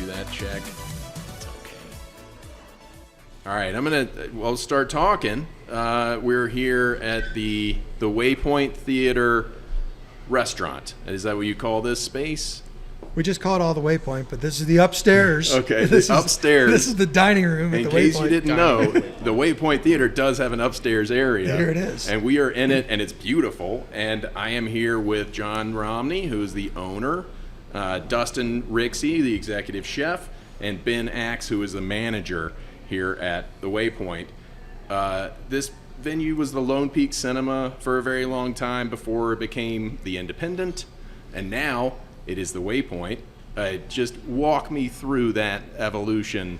that check. It's okay. All right, we'll start talking. We're here at the Waypoint Theater restaurant. Is that what you call this space? We just call it all the Waypoint, but this is the upstairs. Okay, upstairs. This is the dining room at the Waypoint. In case you didn't know, the Waypoint Theater does have an upstairs area. Here it is. And we are in it, and it's beautiful. And I am here with John Romney, who's the owner, Dustin Rixey, the executive chef, and Ben Axe, who is the manager here at the Waypoint. This venue was the Lone Peak Cinema for a very long time before it became the Independent, and now it is the Waypoint. Just walk me through that evolution.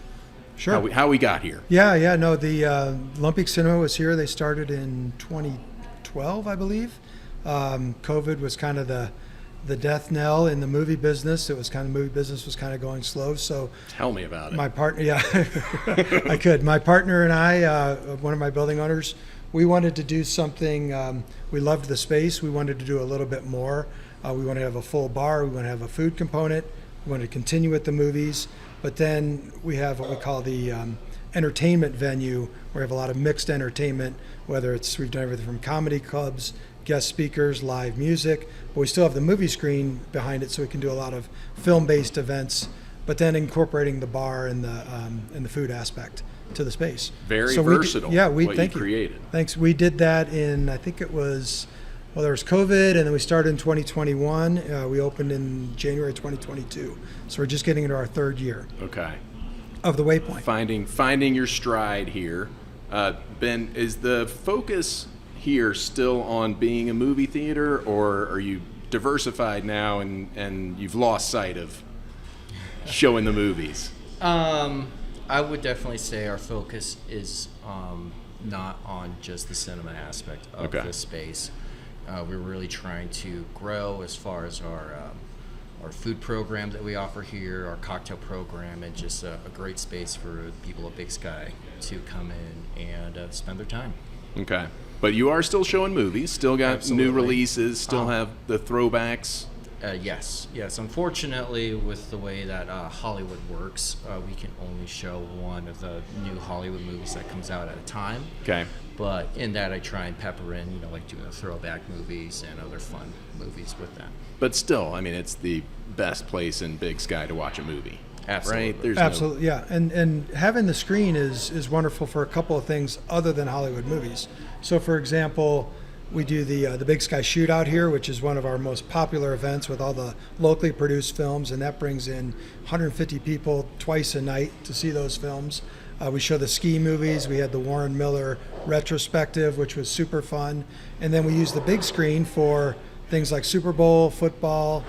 Sure. How we got here. No, the Lone Peak Cinema was here. They started in 2012, I believe. COVID was kind of the death knell in the movie business. Movie business was kind of going slow. So tell me about it. My partner, I could. My partner and I, one of my building owners, we wanted to do something. We loved the space. We wanted to do a little bit more. We want to have a full bar. We want to have a food component. We want to continue with the movies. But then we have what we call the entertainment venue, where we have a lot of mixed entertainment, we've done everything from comedy clubs, guest speakers, live music. But we still have the movie screen behind it, so we can do a lot of film-based events, but then incorporating the bar and the food aspect to the space. Very versatile. Thank you. Created. Thanks. We did that in, I think it was, there was COVID, and then we started in 2021. We opened in January 2022. So we're just getting into our third year. Okay. Of the Waypoint. Finding your stride here. Ben, is the focus here still on being a movie theater, or are you diversified now and you've lost sight of showing the movies? I would definitely say our focus is not on just the cinema aspect of the space. We're really trying to grow as far as our food program that we offer here, our cocktail program, and just a great space for people of Big Sky to come in and spend their time. Okay. But you are still showing movies, still got Absolutely. New releases, still have the throwbacks. Yes. Unfortunately, with the way that Hollywood works, we can only show one of the new Hollywood movies that comes out at a time. Okay. But in that, I try and pepper in, like doing the throwback movies and other fun movies with that. But still, it's the best place in Big Sky to watch a movie. Absolutely. Right? There's Absolutely, yeah. And having the screen is wonderful for a couple of things other than Hollywood movies. So, for example, we do the Big Sky Shootout here, which is one of our most popular events with all the locally produced films, and that brings in 150 people twice a night to see those films. We show the ski movies. We had the Warren Miller retrospective, which was super fun. And then we use the big screen for things like Super Bowl, football.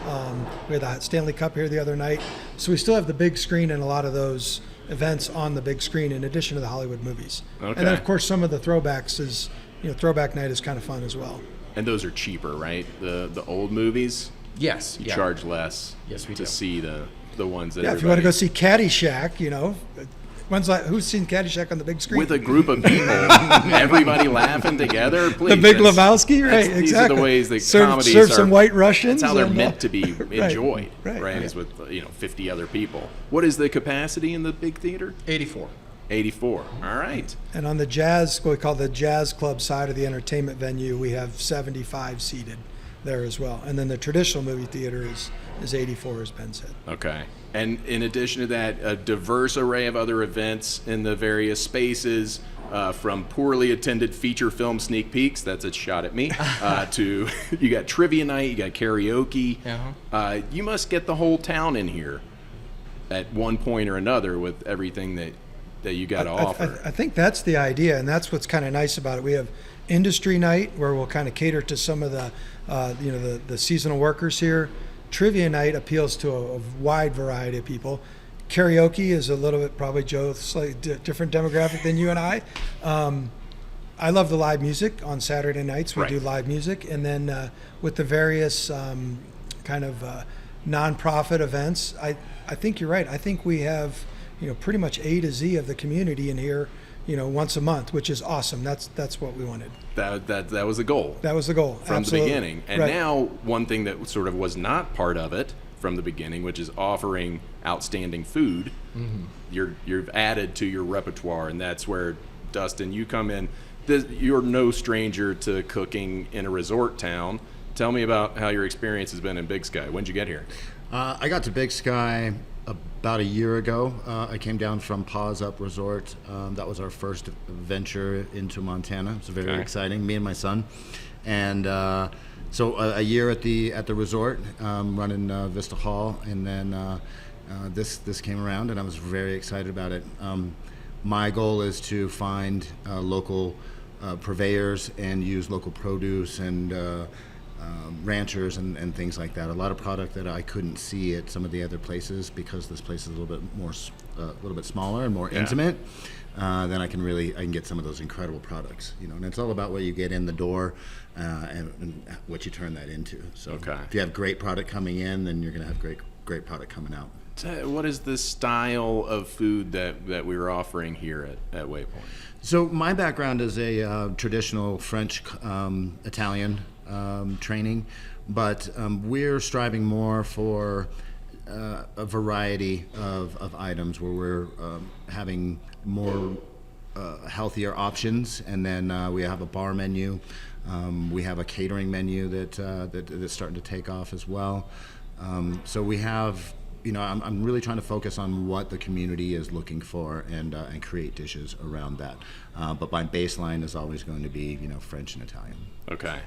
We had the Stanley Cup here the other night. So we still have the big screen and a lot of those events on the big screen in addition to the Hollywood movies. Okay. And then, of course, some of the throwbacks is, throwback night is kind of fun as well. And those are cheaper, right? The old movies? Yes. You charge less Yes, we to do. see the ones that If you want to go see Caddyshack, who's seen Caddyshack on the big screen? with a group of people, everybody laughing together. Please, the Big Lebowski, right? Exactly. These are the ways that comedies serve some White Russians. That's how they're and, meant to be enjoyed, right. Is with 50 other people. What is the capacity in the big theater? 84. 84. All right. And on the jazz, what we call the jazz club side of the entertainment venue, we have 75 seated there as well. And then the traditional movie theater is 84, as Ben said. Okay. And in addition to that, a diverse array of other events in the various spaces, from poorly attended feature film sneak peeks, that's a shot at me, to you got trivia night, you got karaoke. Uh-huh. You must get the whole town in here at one point or another with everything that you got to offer. I think that's the idea, and that's what's kind of nice about it. We have industry night where we'll kind of cater to some of the seasonal workers here. Trivia night appeals to a wide variety of people. Karaoke is a little bit probably, Joe, slightly different demographic than you and I. I love the live music on Saturday nights. We do live music, and then with the various nonprofit events, I think you're right. I think we have pretty much A to Z of the community in here, once a month, which is awesome. That's what we wanted. That was the goal. That was the goal from Absolutely. the beginning. And now one thing that sort of was not part of it from the beginning, which is offering outstanding food. You've added to your repertoire, and that's where, Dustin, you come in. You're no stranger to cooking in a resort town. Tell me about how your experience has been in Big Sky. When'd you get here? I got to Big Sky about a year ago. I came down from Paws Up Resort. That was our first venture into Montana. It was very exciting, me and my son. And so a year at the resort, running Vista Hall, and then this came around, and I was very excited about it. My goal is to find local purveyors and use local produce and ranchers and things like that. A lot of product that I couldn't see at some of the other places because this place is a little bit smaller and more intimate. Then I can get some of those incredible products, and it's all about what you get in the door and what you turn that into. So if you have great product coming in, then you're going to have great product coming out. What is the style of food that we were offering here at Waypoint? So my background is a traditional French Italian training, but we're striving more for a variety of items where we're having more healthier options, and then we have a bar menu. We have a catering menu that's starting to take off as well. So we have, I'm really trying to focus on what the community is looking for and create dishes around that. But my baseline is always going to be, French and Italian. Okay.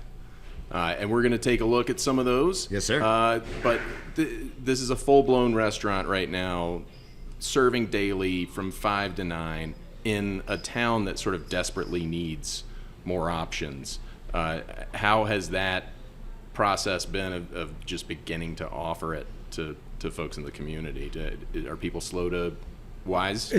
And we're going to take a look at some of those. Yes, sir. But this is a full-blown restaurant right now, serving daily from 5 to 9 in a town that sort of desperately needs more options. How has that process been of just beginning to offer it to folks in the community? Are people slow to wise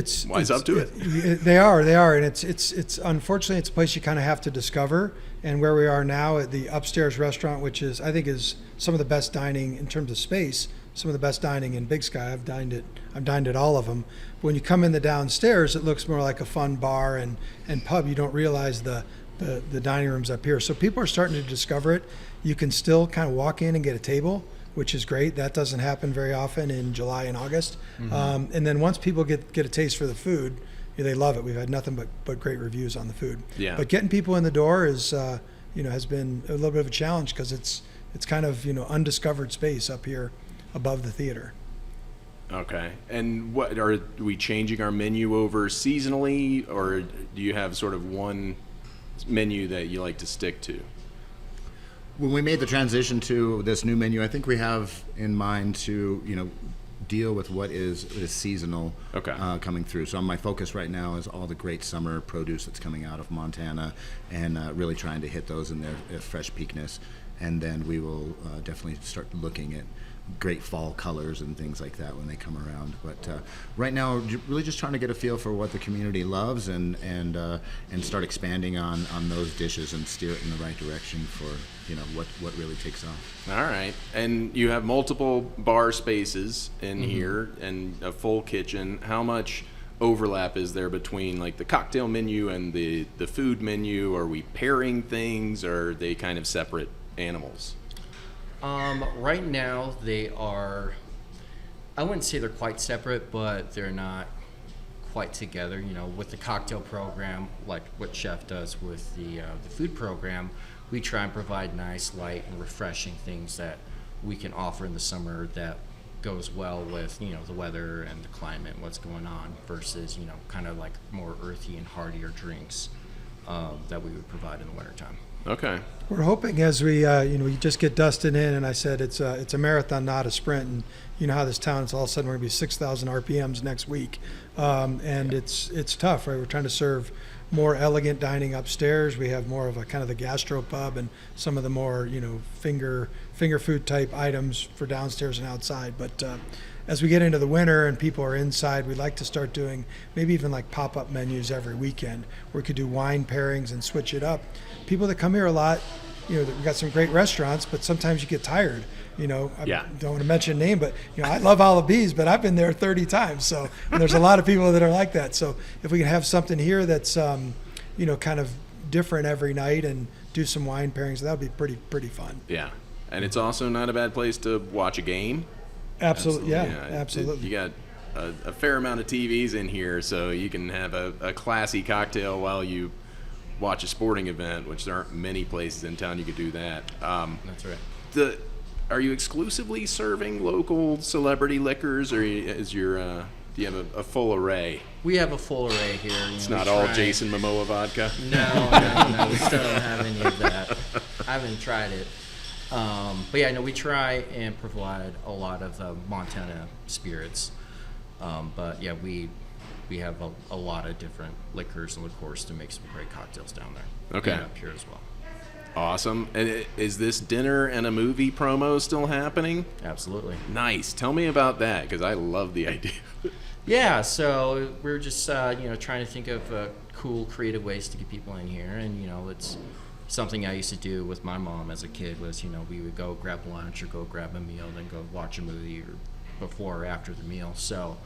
up to it? They are, and it's unfortunately it's a place you kind of have to discover. And where we are now at the upstairs restaurant, which I think is some of the best dining in terms of space, some of the best dining in Big Sky. I've dined at all of them. But when you come in the downstairs, it looks more like a fun bar and pub. You don't realize the dining rooms up here. So people are starting to discover it. You can still kind of walk in and get a table, which is great. That doesn't happen very often in July and August. And then once people get a taste for the food, they love it. We've had nothing but great reviews on the food. Yeah. But getting people in the door is has been a little bit of a challenge because it's kind of undiscovered space up here above the theater. Okay. And what are we changing our menu over seasonally, or do you have sort of one menu that you like to stick to? When we made the transition to this new menu, I think we have in mind to deal with what is seasonal coming through. So my focus right now is all the great summer produce that's coming out of Montana, and really trying to hit those in their fresh peakness. And then we will definitely start looking at great fall colors and things like that when they come around. But right now, really just trying to get a feel for what the community loves and start expanding on those dishes and steer it in the right direction for what really takes off. All right. And you have multiple bar spaces in here and a full kitchen. How much overlap is there between like the cocktail menu and the food menu? Are we pairing things, or are they kind of separate animals? Right now they are, I wouldn't say they're quite separate, but they're not quite together. With the cocktail program, like what Chef does with the food program, we try and provide nice, light, and refreshing things that we can offer in the summer that goes well with the weather and the climate and what's going on, versus kind of like more earthy and heartier drinks that we would provide in the wintertime. Okay. We're hoping as we we just get Dustin in, and I said it's a marathon, not a sprint. And you know how this town is all of a sudden we're going to be 6,000 RPMs next week, and it's tough, right? We're trying to serve more elegant dining upstairs. We have more of a kind of the gastro pub and some of the more finger food type items for downstairs and outside. But as we get into the winter and people are inside, we'd like to start doing maybe even like pop-up menus every weekend where we could do wine pairings and switch it up. People that come here a lot, we've got some great restaurants, but sometimes you get tired. I don't want to mention a name, but I love Olive Bees, but I've been there 30 times. So and there's a lot of people that are like that. So if we can have something here that's kind of different every night and do some wine pairings, that would be pretty fun. Yeah. And it's also not a bad place to watch a game. Absolutely, yeah, absolutely. You got a fair amount of TVs in here, so you can have a classy cocktail while you watch a sporting event, which there aren't many places in town you could do that. That's right. Are you exclusively serving local celebrity liquors, or is your do you have a full array? We have a full array here. It's not all Jason Momoa vodka? No, we still don't have any of that. I haven't tried it. But yeah, no, we try and provide a lot of Montana spirits. But yeah, we have a lot of different liquors and liqueurs to make some great cocktails down there. Okay. And up here as well. Awesome. And is this dinner and a movie promo still happening? Absolutely. Nice. Tell me about that, because I love the idea. Yeah, so we're just trying to think of cool, creative ways to get people in here, and it's something I used to do with my mom as a kid. Was we would go grab lunch or go grab a meal, then go watch a movie or before or after the meal. So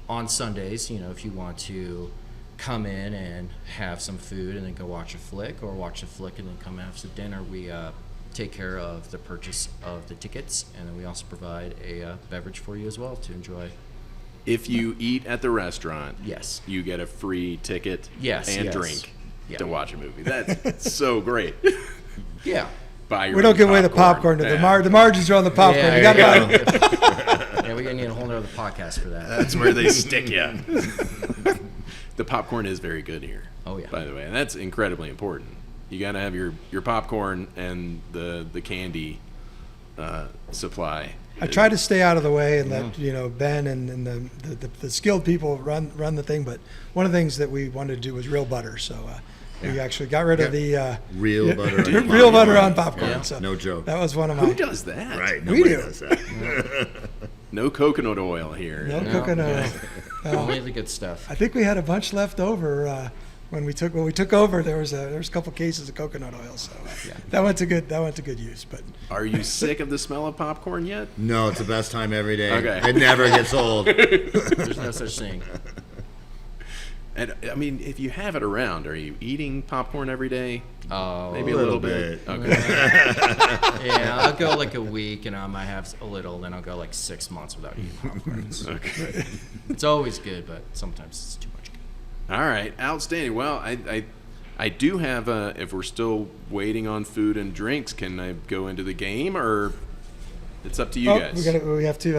on Sundays, if you want to come in and have some food and then go watch a flick, or watch a flick and then come and have some dinner, we take care of the purchase of the tickets, and then we also provide a beverage for you as well to enjoy. If you eat at the restaurant, Yes. you get a free ticket and drink to watch a movie. That's so great. Yeah. Buy your We don't own give away the popcorn. The margins are on the popcorn. Yeah, you got to there buy you it. Yeah, we're gonna need a whole nother podcast for that. That's where they stick you. The popcorn is very good here. Oh, yeah. By the way, and that's incredibly important. You got to have your popcorn and the candy supply. I try to stay out of the way and let Ben and the skilled people run the thing. But one of the things that we wanted to do was real butter, so we actually got rid of the Real butter. real butter on popcorn. Yeah. So No joke. that was one of Who my. does that? Right. We Nobody do. does that. No coconut oil here. No No, coconut. Only the good stuff. I think we had a bunch left over when we took over. There was a couple cases of coconut oil, so that went to good use. But Are you sick of the smell of popcorn yet? No, it's the best time every day. Okay. It never gets old. There's no such thing. And I mean, if you have it around, are you eating popcorn every day? Oh, Maybe a little bit. Okay. yeah, I'll go like a week and I might have a little, then I'll go like 6 months without eating popcorn. Okay. It's always good, but sometimes it's too much good. All right, outstanding. Well, I do have if we're still waiting on food and drinks, can I go into the game, or it's up to you guys? we have to.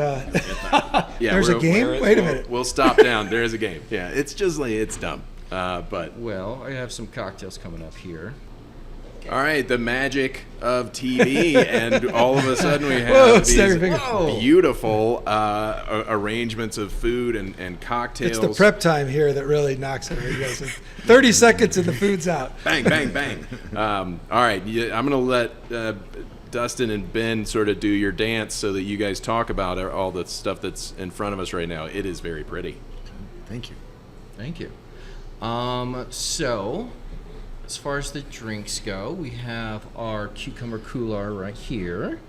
Yeah, there's a game? Wait a minute. We'll stop down. There is a game. Yeah, it's just like it's dumb. But Well, I have some cocktails coming up here. all right, the magic of TV, and all of a sudden we Whoa, have snap your these finger. beautiful arrangements of food and cocktails. It's the prep time here that really knocks it. You guys, 30 seconds and the food's out. Bang, bang, bang. All right, I'm going to let Dustin and Ben sort of do your dance so that you guys talk about all the stuff that's in front of us right now. It is very pretty. Thank you. Thank you. So, as far as the drinks go, we have our cucumber couloir right here.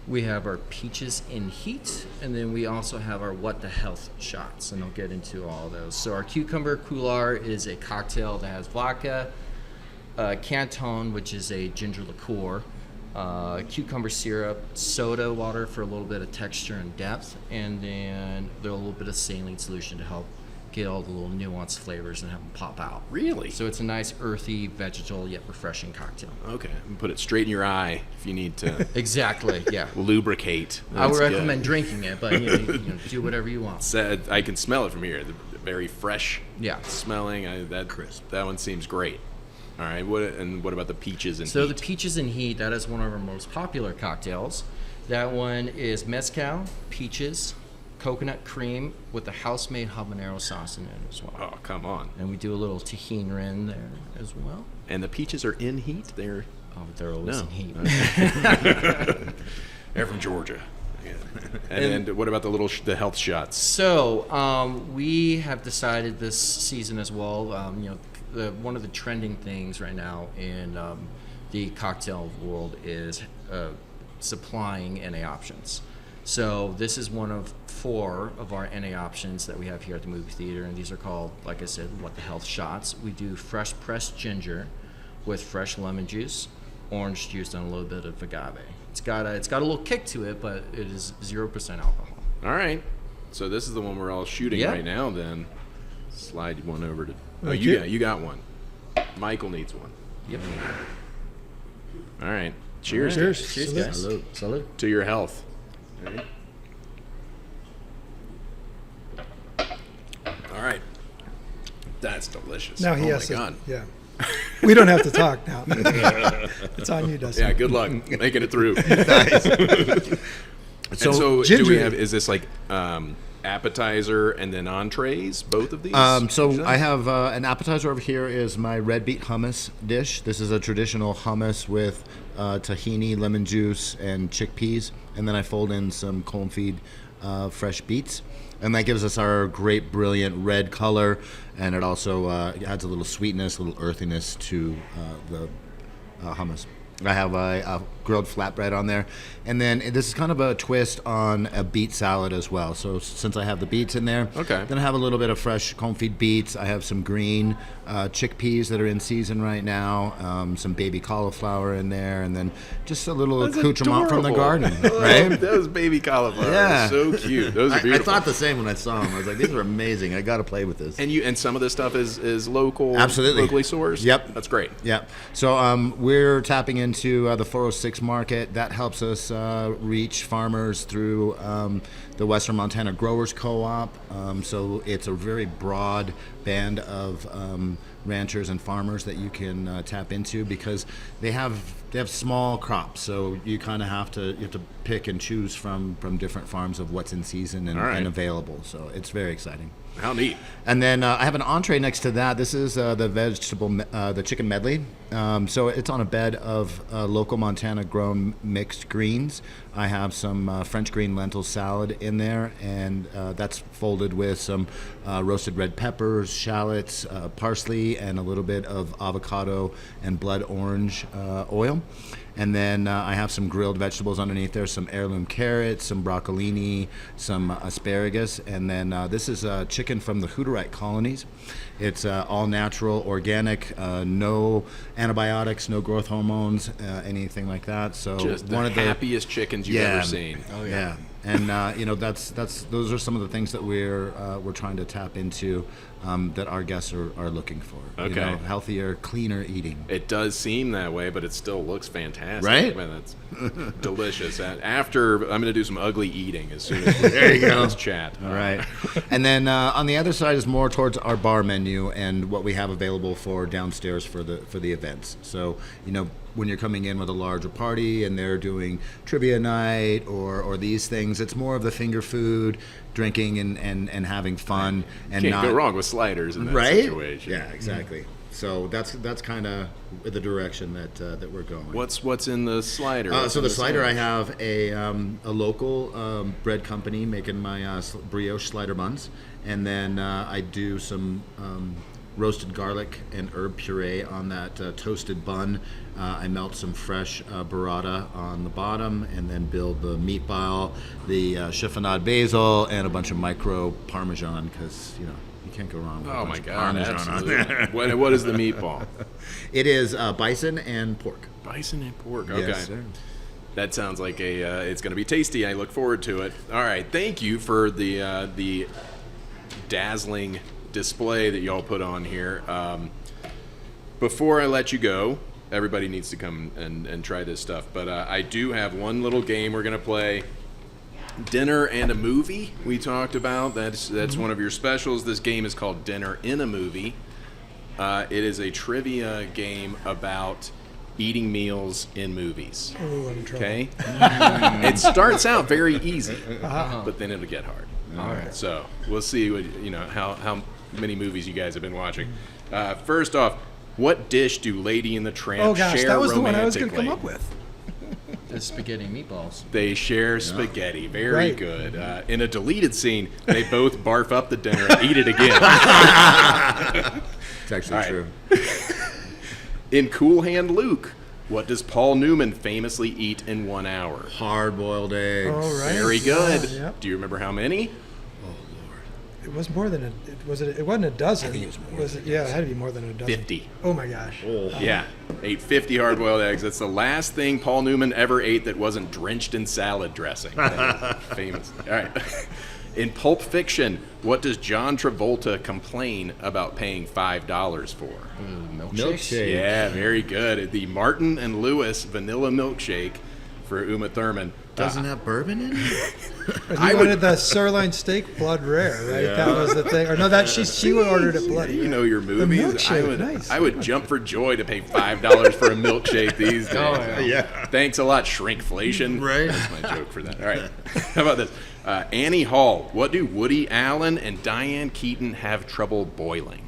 We have our peaches in heat, and then we also have our what the health shots, and I'll get into all those. So our cucumber couloir is a cocktail that has vodka, Canton, which is a ginger liqueur, cucumber syrup, soda water for a little bit of texture and depth, and then a little bit of saline solution to help get all the little nuanced flavors and have them pop out. Really? So it's a nice earthy, vegetal, yet refreshing cocktail. Okay, and put it straight in your eye if you need to Exactly, yeah. lubricate. I would That's good. recommend drinking it, but you do whatever you want. I can smell it from here. The very fresh Yeah. smelling. Crisp. That one seems great. All right. What about the peaches and So heat? the peaches in heat, that is one of our most popular cocktails. That one is mezcal, peaches, coconut cream with the house-made habanero sauce in it as well. Oh, come on. And we do a little tahini rin there as well. And the peaches are in heat? They're Always No. in heat. They're from Georgia. Yeah. And what about the health shots? So we have decided this season as well. One of the trending things right now in the cocktail world is supplying NA options. So this is one of 4 of our NA options that we have here at the movie theater, and these are called, like I said, what the health shots. We do fresh pressed ginger with fresh lemon juice, orange juice, and a little bit of agave. It's got a little kick to it, but it is 0% alcohol. All right. So this is the one we're all shooting Yeah. right now. Then slide one over to. Oh, Thank you you. you got one. Michael needs one. Yep. All right. Cheers. Cheers. Cheers, Salute. guys. Salute. Salute. To your health. All right. That's delicious. Now he oh has my to. God. Yeah. We don't have to talk now. It's on you, Dustin. Yeah, good luck making it through. So, So do ginger- we have? Is this like appetizer and then entrees? Both of these? So I have an appetizer over here is my red beet hummus dish. This is a traditional hummus with tahini, lemon juice, and chickpeas. And then I fold in some confit fresh beets. And that gives us our great, brilliant red color. And it also adds a little sweetness, a little earthiness to the hummus. I have a grilled flatbread on there. And then this is kind of a twist on a beet salad as well. So since I have the beets in there, Okay. then I have a little bit of fresh confit beets. I have some green chickpeas that are in season right now, some baby cauliflower in there, and then just a little That's accoutrement from the adorable. garden, Oh, right? Those baby cauliflowers. Yeah. So cute. Those are I beautiful. thought the same when I saw them. I was like, these are amazing. I got to play with this. And some of this stuff is local, Absolutely. locally sourced. Yep. That's great. Yeah. So we're tapping into the 406 market. That helps us reach farmers through the Western Montana Growers Co-op. So it's a very broad band of ranchers and farmers that you can tap into because they have small crops. So you kind of have to pick and choose from different farms of what's in season All right. and available. So it's very exciting. How neat. And then I have an entree next to that. This is the chicken medley. So it's on a bed of local Montana grown mixed greens. I have some French green lentil salad in there, and that's folded with some roasted red peppers, shallots, parsley, and a little bit of avocado and blood orange oil. And then I have some grilled vegetables underneath there, some heirloom carrots, some broccolini, some asparagus, and then this is chicken from the Hooterite colonies. It's all natural, organic, no antibiotics, no growth hormones, anything like that. So Just one the of the happiest chickens you've ever seen. Oh, yeah. And that's those are some of the things that we're trying to tap into that our guests are looking for. Okay. Healthier, cleaner eating. It does seem that way, but it still looks fantastic. Right? Man, that's delicious. After, I'm going to do some ugly eating as soon as we There you go. let's chat. All right. And then on the other side is more towards our bar menu and what we have available for downstairs for the events. So, when you're coming in with a larger party and they're doing trivia night or these things, it's more of the finger food, drinking and having fun and Can't not go wrong with sliders in that right? situation. Yeah, exactly. So that's kind of the direction that we're going. What's in the slider? What's So in the slider, I sandwich? have a local bread company making my brioche slider buns, and then I do some roasted garlic and herb puree on that toasted bun. I melt some fresh burrata on the bottom, and then build the meatball, the chiffonade basil, and a bunch of micro parmesan because you can't go wrong with a Oh bunch my of God! parmesan on there. Absolutely. What is the meatball? It is bison and pork. Bison and pork. Okay. Yes, sir. That sounds like it's going to be tasty. I look forward to it. All right, thank you for the dazzling display that y'all put on here. Before I let you go, everybody needs to come and try this stuff. But I do have one little game we're going to play. Dinner and a movie we talked about. That's one of your specials. This game is called Dinner in a Movie. It is a trivia game about eating meals in movies. Ooh, I'm in trouble. Okay? It starts out very easy, but then it'll get hard. All right. So we'll see what how many movies you guys have been watching. First off, what dish do Lady and the Tramp Oh gosh, share that was the one romantically? I was going to come up with. The spaghetti meatballs. They share spaghetti. Very Right. good. In a deleted scene, they both barf up the dinner and eat it again. It's actually All right. true. In Cool Hand Luke, what does Paul Newman famously eat in 1 hour? Hard-boiled eggs. All right. Very good. Yep. Do you remember how many? It was more than it wasn't a dozen. I think it was more than a Yeah, it had to be more than a dozen. 50. Oh my gosh. Yeah, ate 50 hard-boiled eggs. That's the last thing Paul Newman ever ate that wasn't drenched in salad dressing. Famous. All right. In Pulp Fiction, what does John Travolta complain about paying $5 for? Milkshake. Yeah, very good. The Martin and Lewis vanilla milkshake for Uma Thurman. Doesn't have bourbon in it? But he wanted the sirloin steak blood rare, right? Yeah. That was the thing. Or no, that she ordered it bloody. You know your movies. milkshake, nice. I would jump for joy to pay $5 for a milkshake these days. Oh, Yeah. Thanks a lot, shrinkflation. Right. That's my joke for that. All right. How about this? Annie Hall. What do Woody Allen and Diane Keaton have trouble boiling?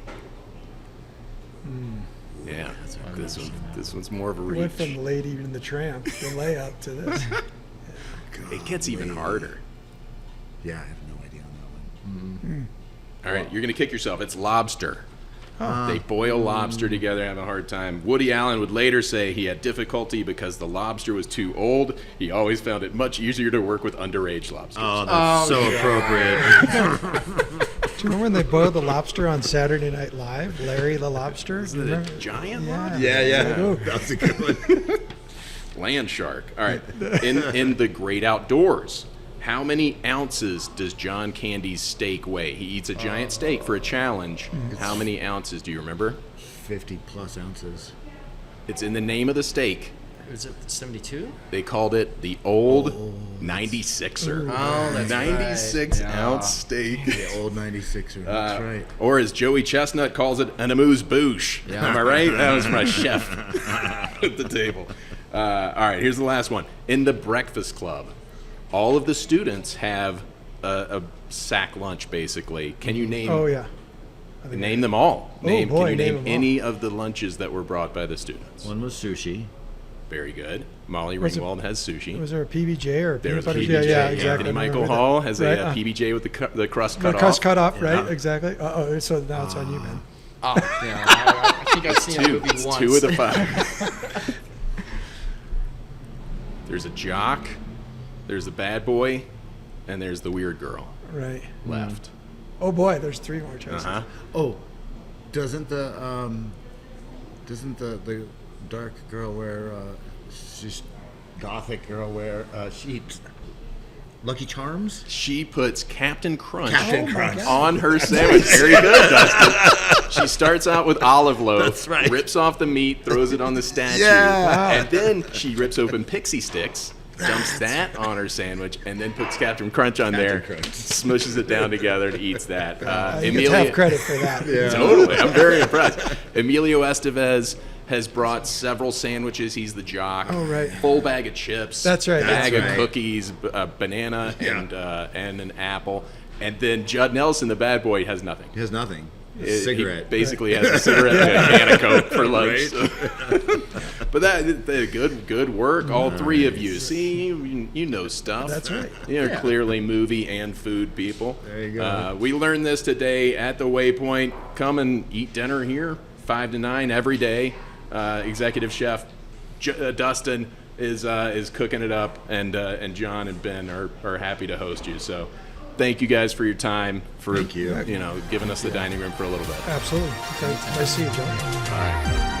Yeah, this one's more of a reach. Went from Lady in the Tramp, the layup, to this. It gets even harder. Yeah, I have no idea on that one. All right, you're going to kick yourself. It's lobster. They boil lobster together, have a hard time. Woody Allen would later say he had difficulty because the lobster was too old. He always found it much easier to work with underage lobsters. Oh, that's so appropriate. Do you remember when they boiled the lobster on Saturday Night Live? Larry the Lobster? Is it a giant Yeah. lobster? Yeah. That's a good one. Land shark. All right. In The Great Outdoors, how many ounces does John Candy's steak weigh? He eats a giant steak for a challenge. How many ounces do you remember? 50 plus ounces. It's in the name of the steak. Is it 72? They called it the old 96er. Oh, that's 96 right. ounce steak. The old 96er. That's right. Or as Joey Chestnut calls it, an amuse-bouche. Yeah. Am I right? That was my chef at the table. All right, here's the last one. In The Breakfast Club, all of the students have a sack lunch, basically. Can you name Oh, yeah. name them all? Oh, Can boy, you name name them all. any of the lunches that were brought by the students? One was sushi. Very good. Molly Was it- Ringwald has sushi. Was there a PBJ or a There was peanut a butter? PBJ. Yeah, exactly. Anthony I Michael remember Hall that. has Right, a PBJ with the crust The cut crust off. cut off, right? Yeah. Exactly. So now it's on you, Ben. Oh, yeah. I think I've seen that movie It's once. 2 of the 5. There's a jock, there's the bad boy, and there's the weird girl Right. left. Oh boy, there's 3 more choices. Uh-huh. Oh, doesn't the dark girl wear she's gothic girl wear she Lucky Charms? She puts Captain Crunch Captain Oh my Crunch. God. on her sandwich. Very good, Dustin. She starts out with olive loaf, That's right. rips off the meat, throws it on the statue, Yeah. Wow. and then she rips open pixie sticks, dumps that on her sandwich, and then puts Captain Crunch on there, Crunch. smushes it down together and eats that. You get to have credit for that. Totally. I'm very impressed. Emilio Estevez has brought several sandwiches. He's the jock. Oh, right. Full bag of chips. That's right. Bag That's of right. cookies, banana, Yeah. and an apple. And then Judd Nelson, the bad boy, has nothing. He has nothing. He Cigarette. basically has a cigarette and a can of Coke for lunch. Right. But that good work, all 3 of you. See, you know stuff. That's right. You're clearly movie and food people. There you go. We learned this today at the Waypoint. Come and eat dinner here, 5 to 9 every day. Executive Chef Dustin is cooking it up, and John and Ben are happy to host you. So, thank you guys for your time, for Thank you. giving us the dining room for a little bit. Absolutely. Okay. Nice to see you, Joe. All right.